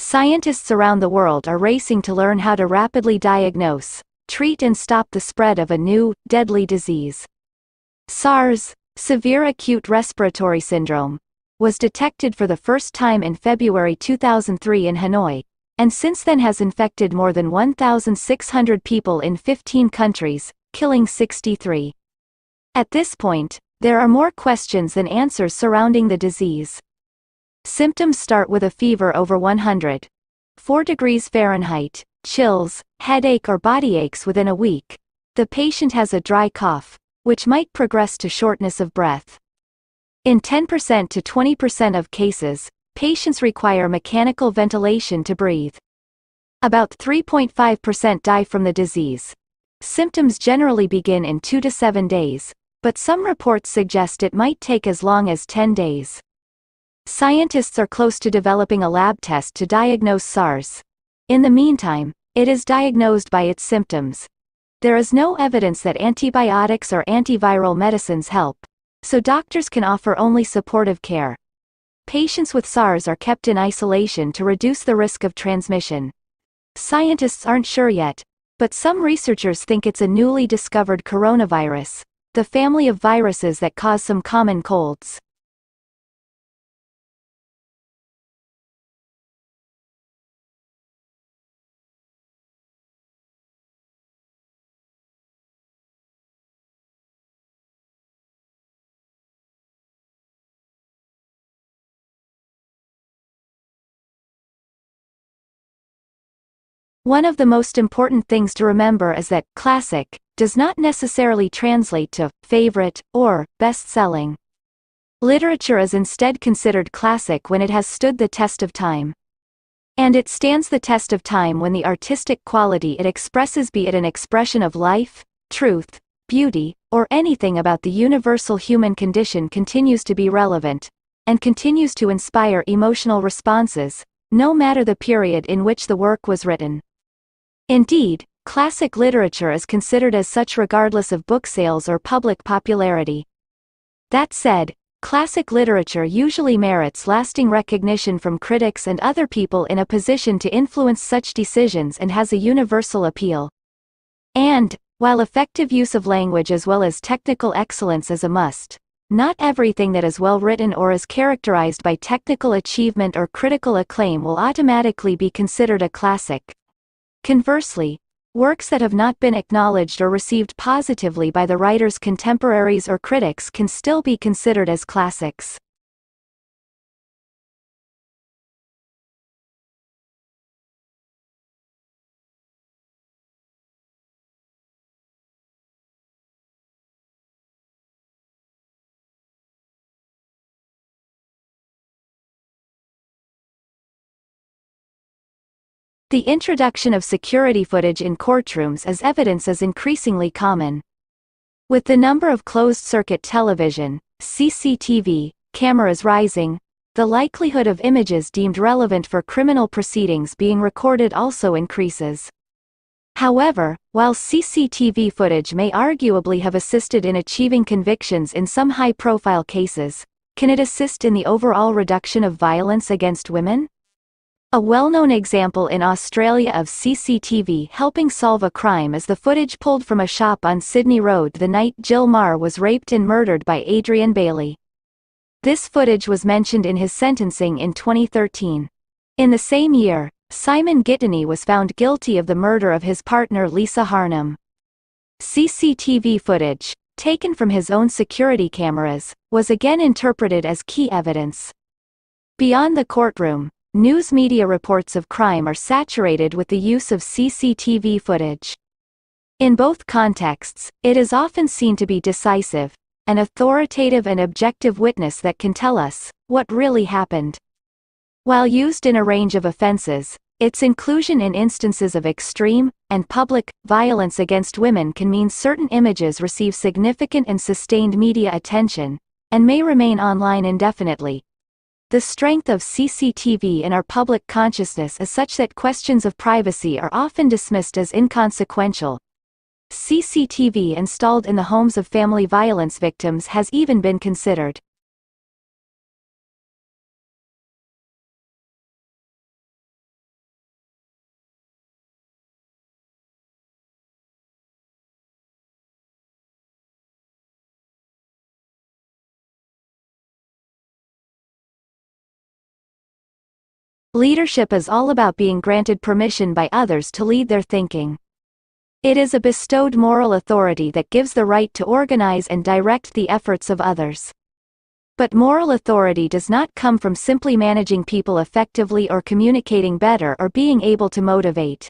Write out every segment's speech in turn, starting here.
Scientists around the world are racing to learn how to rapidly diagnose, treat and stop the spread of a new, deadly disease. SARS, severe acute respiratory syndrome, was detected for the first time in February 2003 in Hanoi, and since then has infected more than 1,600 people in 15 countries, killing 63. At this point, there are more questions than answers surrounding the disease. Symptoms start with a fever over 104 degrees Fahrenheit, chills, headache or body aches within a week. The patient has a dry cough, which might progress to shortness of breath. In 10% to 20% of cases, patients require mechanical ventilation to breathe. About 3.5% die from the disease. Symptoms generally begin in 2 to 7 days, but some reports suggest it might take as long as 10 days. Scientists are close to developing a lab test to diagnose SARS. In the meantime, it is diagnosed by its symptoms. There is no evidence that antibiotics or antiviral medicines help, so doctors can offer only supportive care. Patients with SARS are kept in isolation to reduce the risk of transmission. Scientists aren't sure yet, but some researchers think it's a newly discovered coronavirus, the family of viruses that cause some common colds. One of the most important things to remember is that classic does not necessarily translate to favorite or best-selling. Literature is instead considered classic when it has stood the test of time. And it stands the test of time when the artistic quality it expresses, be it an expression of life, truth, beauty, or anything about the universal human condition, continues to be relevant, and continues to inspire emotional responses, no matter the period in which the work was written. Indeed, classic literature is considered as such regardless of book sales or public popularity. That said, classic literature usually merits lasting recognition from critics and other people in a position to influence such decisions, and has a universal appeal. And, while effective use of language as well as technical excellence is a must, not everything that is well written or is characterized by technical achievement or critical acclaim will automatically be considered a classic. Conversely, works that have not been acknowledged or received positively by the writer's contemporaries or critics can still be considered as classics. The introduction of security footage in courtrooms as evidence is increasingly common. With the number of closed-circuit television (CCTV) cameras rising, the likelihood of images deemed relevant for criminal proceedings being recorded also increases. However, while CCTV footage may arguably have assisted in achieving convictions in some high-profile cases, can it assist in the overall reduction of violence against women? A well-known example in Australia of CCTV helping solve a crime is the footage pulled from a shop on Sydney Road the night Jill Marr was raped and murdered by Adrian Bailey. This footage was mentioned in his sentencing in 2013. In the same year, Simon Gittany was found guilty of the murder of his partner Lisa Harnham. CCTV footage, taken from his own security cameras, was again interpreted as key evidence. Beyond the courtroom, news media reports of crime are saturated with the use of CCTV footage. In both contexts, it is often seen to be decisive, an authoritative and objective witness that can tell us what really happened. While used in a range of offenses, its inclusion in instances of extreme and public violence against women can mean certain images receive significant and sustained media attention, and may remain online indefinitely. The strength of CCTV in our public consciousness is such that questions of privacy are often dismissed as inconsequential. CCTV installed in the homes of family violence victims has even been considered. Leadership is all about being granted permission by others to lead their thinking. It is a bestowed moral authority that gives the right to organize and direct the efforts of others. But moral authority does not come from simply managing people effectively or communicating better or being able to motivate.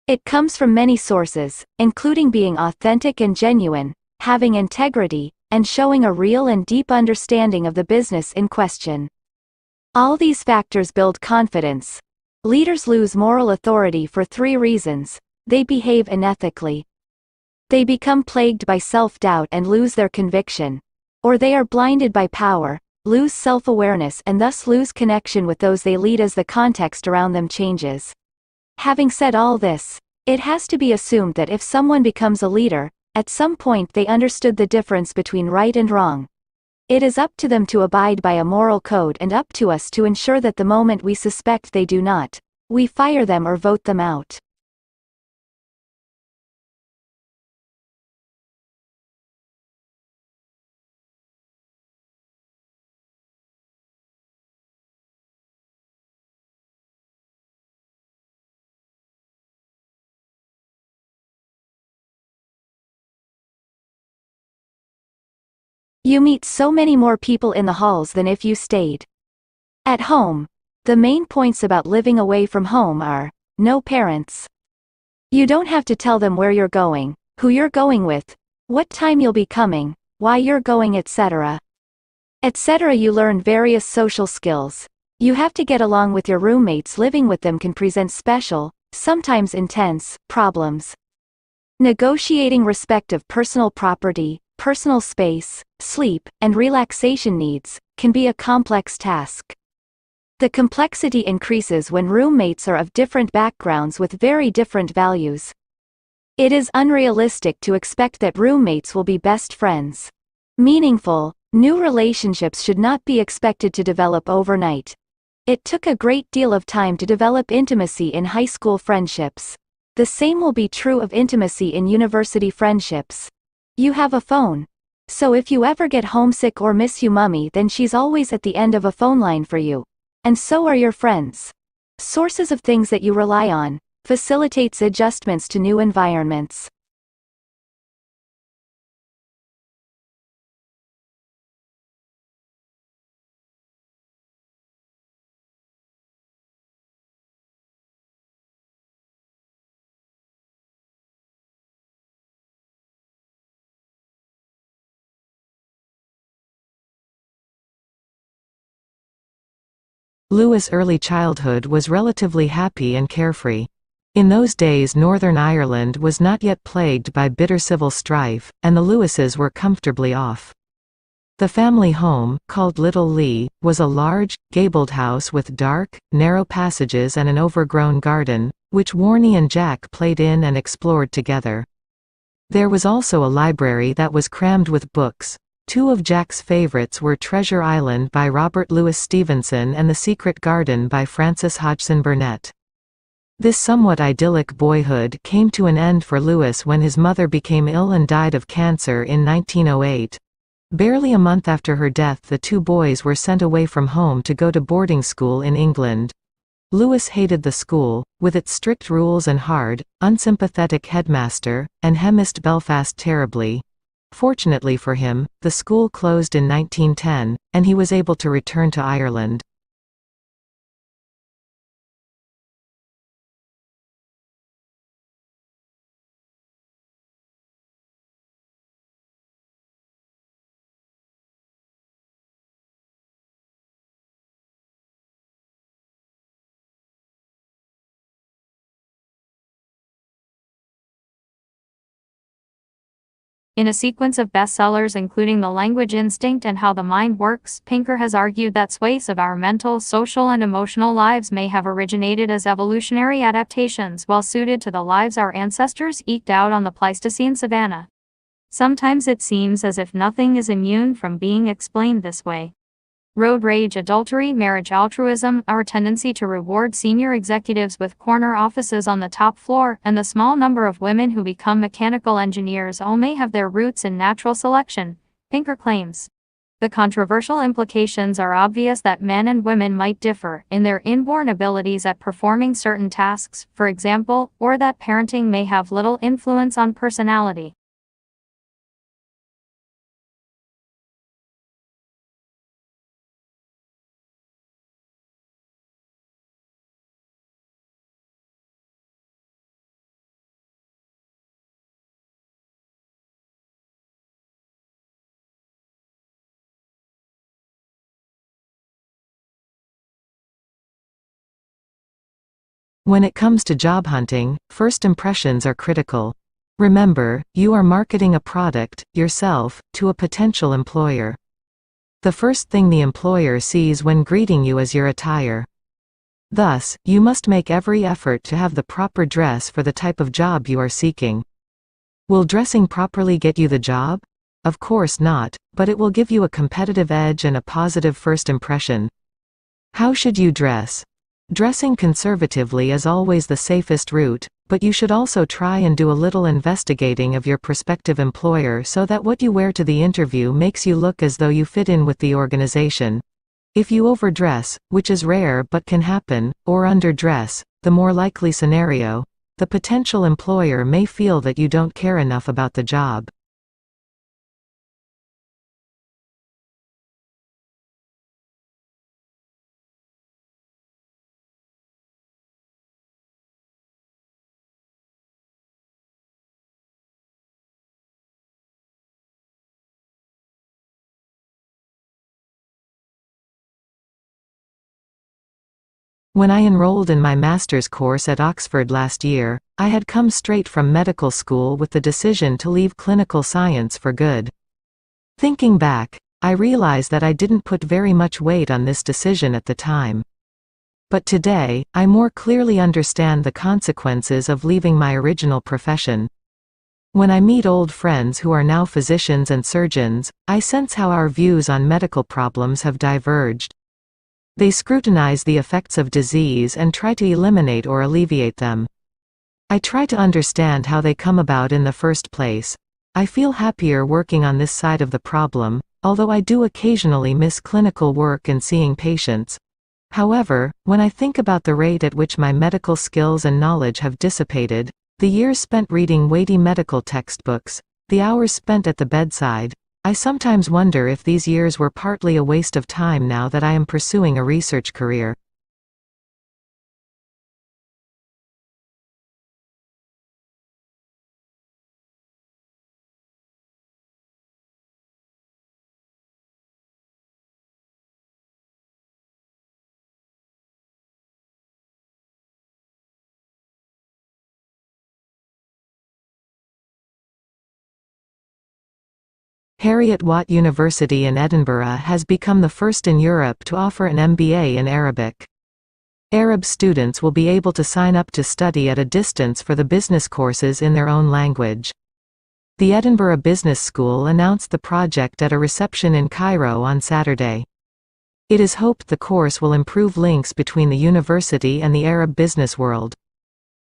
It comes from many sources, including being authentic and genuine, having integrity, and showing a real and deep understanding of the business in question. All these factors build confidence. Leaders lose moral authority for 3 reasons. They behave unethically. They become plagued by self-doubt and lose their conviction. Or they are blinded by power, lose self-awareness and thus lose connection with those they lead as the context around them changes. Having said all this, it has to be assumed that if someone becomes a leader, at some point they understood the difference between right and wrong. It is up to them to abide by a moral code and up to us to ensure that the moment we suspect they do not, we fire them or vote them out. You meet so many more people in the halls than if you stayed at home. The main points about living away from home are: no parents. You don't have to tell them where you're going, who you're going with, what time you'll be coming, why you're going, etc. etc. You learn various social skills. You have to get along with your roommates. Living with them can present special, sometimes intense, problems. Negotiating respect of personal property, personal space, sleep, and relaxation needs can be a complex task. The complexity increases when roommates are of different backgrounds with very different values. It is unrealistic to expect that roommates will be best friends. Meaningful, new relationships should not be expected to develop overnight. It took a great deal of time to develop intimacy in high school friendships. The same will be true of intimacy in university friendships. You have a phone. So if you ever get homesick or miss your mummy, then she's always at the end of a phone line for you. And so are your friends. Sources of things that you rely on, facilitates adjustments to new environments. Lewis' early childhood was relatively happy and carefree. In those days Northern Ireland was not yet plagued by bitter civil strife, and the Lewises were comfortably off. The family home, called Little Lee, was a large, gabled house with dark, narrow passages and an overgrown garden, which Warnie and Jack played in and explored together. There was also a library that was crammed with books. 2 of Jack's favorites were Treasure Island by Robert Louis Stevenson and The Secret Garden by Frances Hodgson Burnett. This somewhat idyllic boyhood came to an end for Lewis when his mother became ill and died of cancer in 1908. Barely a month after her death, the 2 boys were sent away from home to go to boarding school in England. Lewis hated the school, with its strict rules and hard, unsympathetic headmaster, and he missed Belfast terribly. Fortunately for him, the school closed in 1910, and he was able to return to Ireland. In a sequence of bestsellers including The Language Instinct and How the Mind Works, Pinker has argued that swathes of our mental, social and emotional lives may have originated as evolutionary adaptations well suited to the lives our ancestors eked out on the Pleistocene savanna. Sometimes it seems as if nothing is immune from being explained this way. Road rage, adultery, marriage, altruism, our tendency to reward senior executives with corner offices on the top floor, and the small number of women who become mechanical engineers all may have their roots in natural selection, Pinker claims. The controversial implications are obvious that men and women might differ in their inborn abilities at performing certain tasks, for example, or that parenting may have little influence on personality. When it comes to job hunting, first impressions are critical. Remember, you are marketing a product, yourself, to a potential employer. The first thing the employer sees when greeting you is your attire. Thus, you must make every effort to have the proper dress for the type of job you are seeking. Will dressing properly get you the job? Of course not, but it will give you a competitive edge and a positive first impression. How should you dress? Dressing conservatively is always the safest route, but you should also try and do a little investigating of your prospective employer so that what you wear to the interview makes you look as though you fit in with the organization. If you overdress, which is rare but can happen, or underdress, the more likely scenario, the potential employer may feel that you don't care enough about the job. When I enrolled in my master's course at Oxford last year, I had come straight from medical school with the decision to leave clinical science for good. Thinking back, I realize that I didn't put very much weight on this decision at the time. But today, I more clearly understand the consequences of leaving my original profession. When I meet old friends who are now physicians and surgeons, I sense how our views on medical problems have diverged. They scrutinize the effects of disease and try to eliminate or alleviate them. I try to understand how they come about in the first place. I feel happier working on this side of the problem, although I do occasionally miss clinical work and seeing patients. However, when I think about the rate at which my medical skills and knowledge have dissipated, the years spent reading weighty medical textbooks, the hours spent at the bedside, I sometimes wonder if these years were partly a waste of time now that I am pursuing a research career. Heriot-Watt University in Edinburgh has become the first in Europe to offer an MBA in Arabic. Arab students will be able to sign up to study at a distance for the business courses in their own language. The Edinburgh Business School announced the project at a reception in Cairo on Saturday. It is hoped the course will improve links between the university and the Arab business world.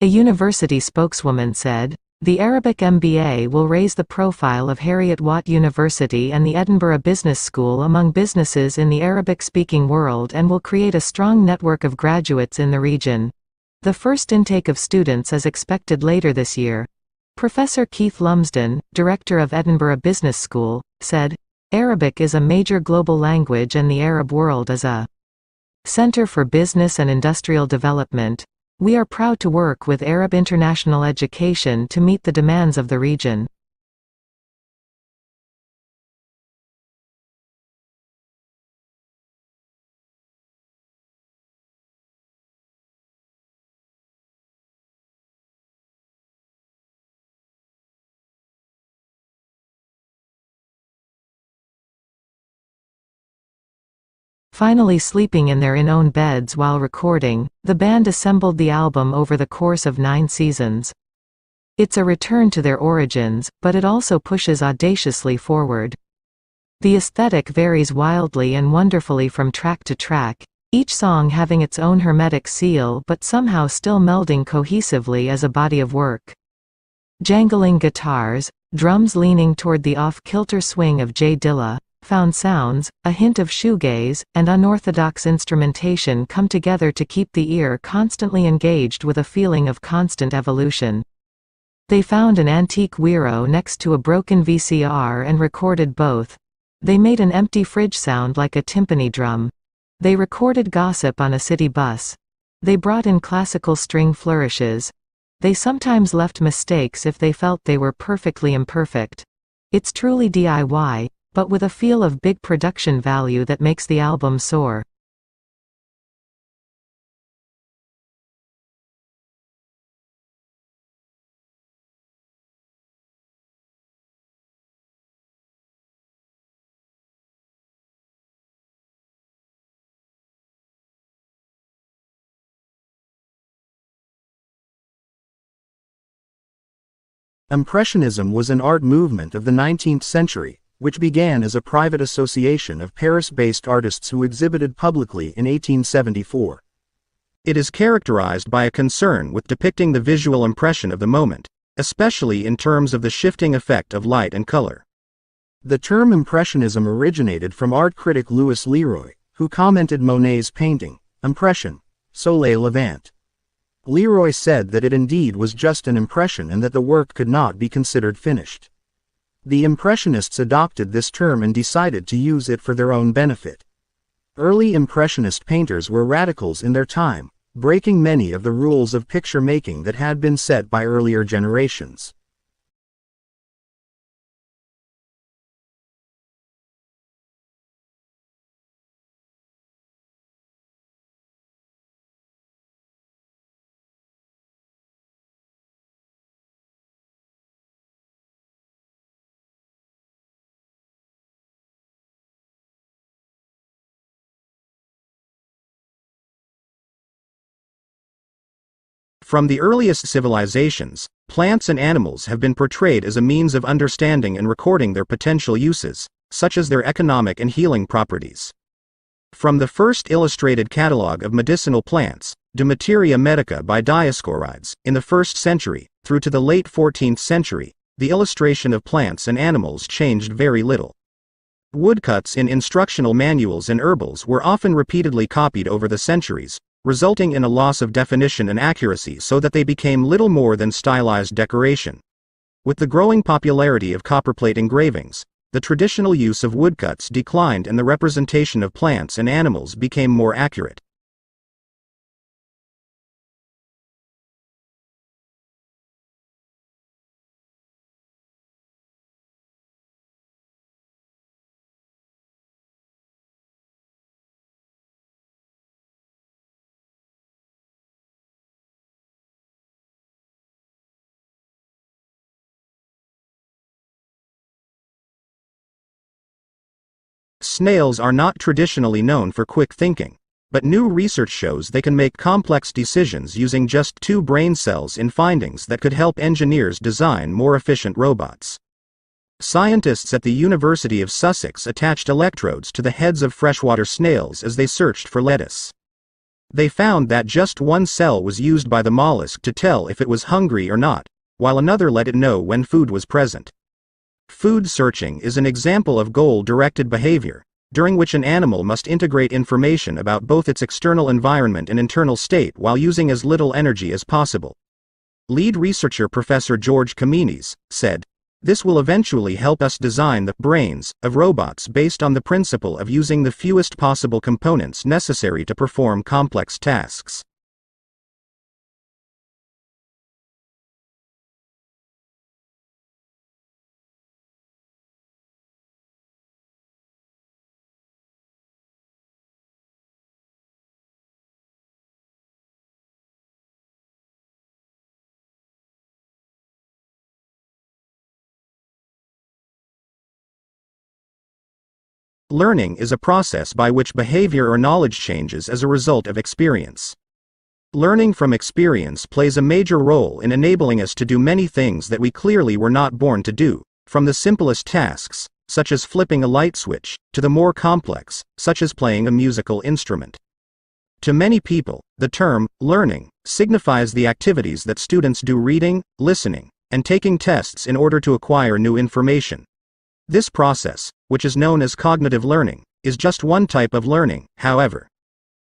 A university spokeswoman said, "The Arabic MBA will raise the profile of Heriot-Watt University and the Edinburgh Business School among businesses in the Arabic-speaking world and will create a strong network of graduates in the region." The first intake of students is expected later this year. Professor Keith Lumsden, director of Edinburgh Business School, said, "Arabic is a major global language and the Arab world is a center for business and industrial development. We are proud to work with Arab International Education to meet the demands of the region." Finally sleeping in their own beds while recording, the band assembled the album over the course of 9 seasons. It's a return to their origins, but it also pushes audaciously forward. The aesthetic varies wildly and wonderfully from track to track, each song having its own hermetic seal but somehow still melding cohesively as a body of work. Jangling guitars, drums leaning toward the off-kilter swing of Jay Dilla, Found sounds, a hint of shoegaze, and unorthodox instrumentation come together to keep the ear constantly engaged with a feeling of constant evolution. They found an antique Wiro next to a broken VCR and recorded both. They made an empty fridge sound like a timpani drum. They recorded gossip on a city bus. They brought in classical string flourishes. They sometimes left mistakes if they felt they were perfectly imperfect. It's truly DIY, but with a feel of big production value that makes the album soar. Impressionism was an art movement of the 19th century, which began as a private association of Paris-based artists who exhibited publicly in 1874. It is characterized by a concern with depicting the visual impression of the moment, especially in terms of the shifting effect of light and color. The term Impressionism originated from art critic Louis Leroy, who commented Monet's painting, Impression, Soleil Levant. Leroy said that it indeed was just an impression and that the work could not be considered finished. The Impressionists adopted this term and decided to use it for their own benefit. Early Impressionist painters were radicals in their time, breaking many of the rules of picture making that had been set by earlier generations. From the earliest civilizations, plants and animals have been portrayed as a means of understanding and recording their potential uses, such as their economic and healing properties. From the first illustrated catalogue of medicinal plants, De Materia Medica by Dioscorides, in the 1st century, through to the late 14th century, the illustration of plants and animals changed very little. Woodcuts in instructional manuals and herbals were often repeatedly copied over the centuries, resulting in a loss of definition and accuracy so that they became little more than stylized decoration. With the growing popularity of copperplate engravings, the traditional use of woodcuts declined and the representation of plants and animals became more accurate. Snails are not traditionally known for quick thinking, but new research shows they can make complex decisions using just 2 brain cells in findings that could help engineers design more efficient robots. Scientists at the University of Sussex attached electrodes to the heads of freshwater snails as they searched for lettuce. They found that just 1 cell was used by the mollusk to tell if it was hungry or not, while another let it know when food was present. Food searching is an example of goal-directed behavior, during which an animal must integrate information about both its external environment and internal state while using as little energy as possible. Lead researcher Professor George Kamines said, "This will eventually help us design the brains of robots based on the principle of using the fewest possible components necessary to perform complex tasks." Learning is a process by which behavior or knowledge changes as a result of experience. Learning from experience plays a major role in enabling us to do many things that we clearly were not born to do, from the simplest tasks, such as flipping a light switch, to the more complex, such as playing a musical instrument. To many people, the term learning signifies the activities that students do reading, listening, and taking tests in order to acquire new information. This process, which is known as cognitive learning, is just one type of learning, however.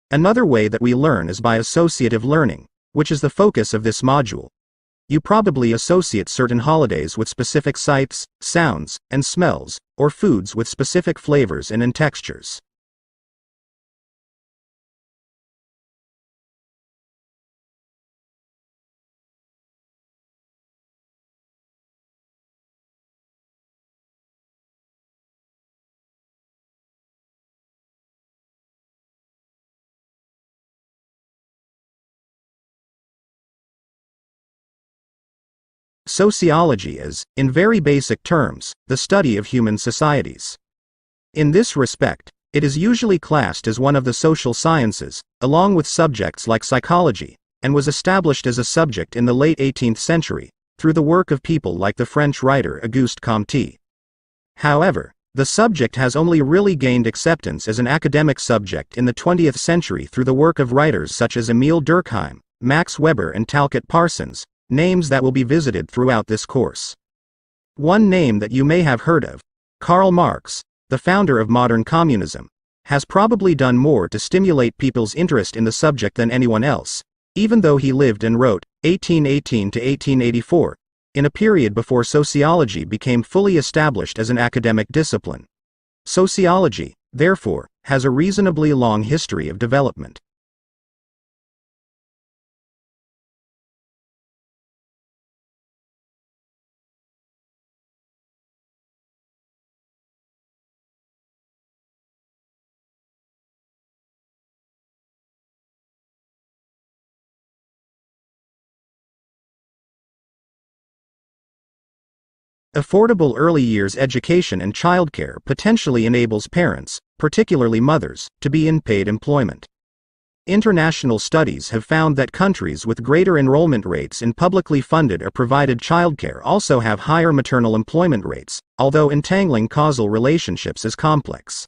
Another way that we learn is by associative learning, which is the focus of this module. You probably associate certain holidays with specific sights, sounds, and smells, or foods with specific flavors and textures. Sociology is, in very basic terms, the study of human societies. In this respect, it is usually classed as one of the social sciences, along with subjects like psychology, and was established as a subject in the late 18th century, through the work of people like the French writer Auguste Comte. However, the subject has only really gained acceptance as an academic subject in the 20th century through the work of writers such as Emile Durkheim, Max Weber and Talcott Parsons, names that will be visited throughout this course. One name that you may have heard of, Karl Marx, the founder of modern communism, has probably done more to stimulate people's interest in the subject than anyone else, even though he lived and wrote, 1818 to 1884, in a period before sociology became fully established as an academic discipline. Sociology, therefore, has a reasonably long history of development. Affordable early years education and childcare potentially enables parents, particularly mothers, to be in paid employment. International studies have found that countries with greater enrollment rates in publicly funded or provided childcare also have higher maternal employment rates, although entangling causal relationships is complex.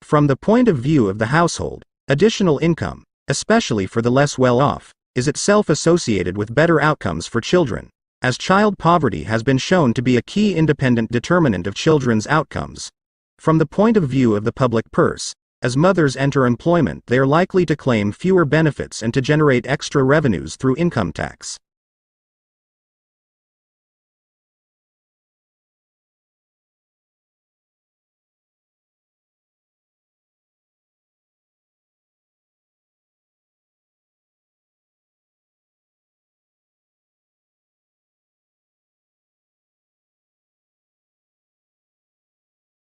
From the point of view of the household, additional income, especially for the less well-off, is itself associated with better outcomes for children, as child poverty has been shown to be a key independent determinant of children's outcomes. From the point of view of the public purse, as mothers enter employment they are likely to claim fewer benefits and to generate extra revenues through income tax.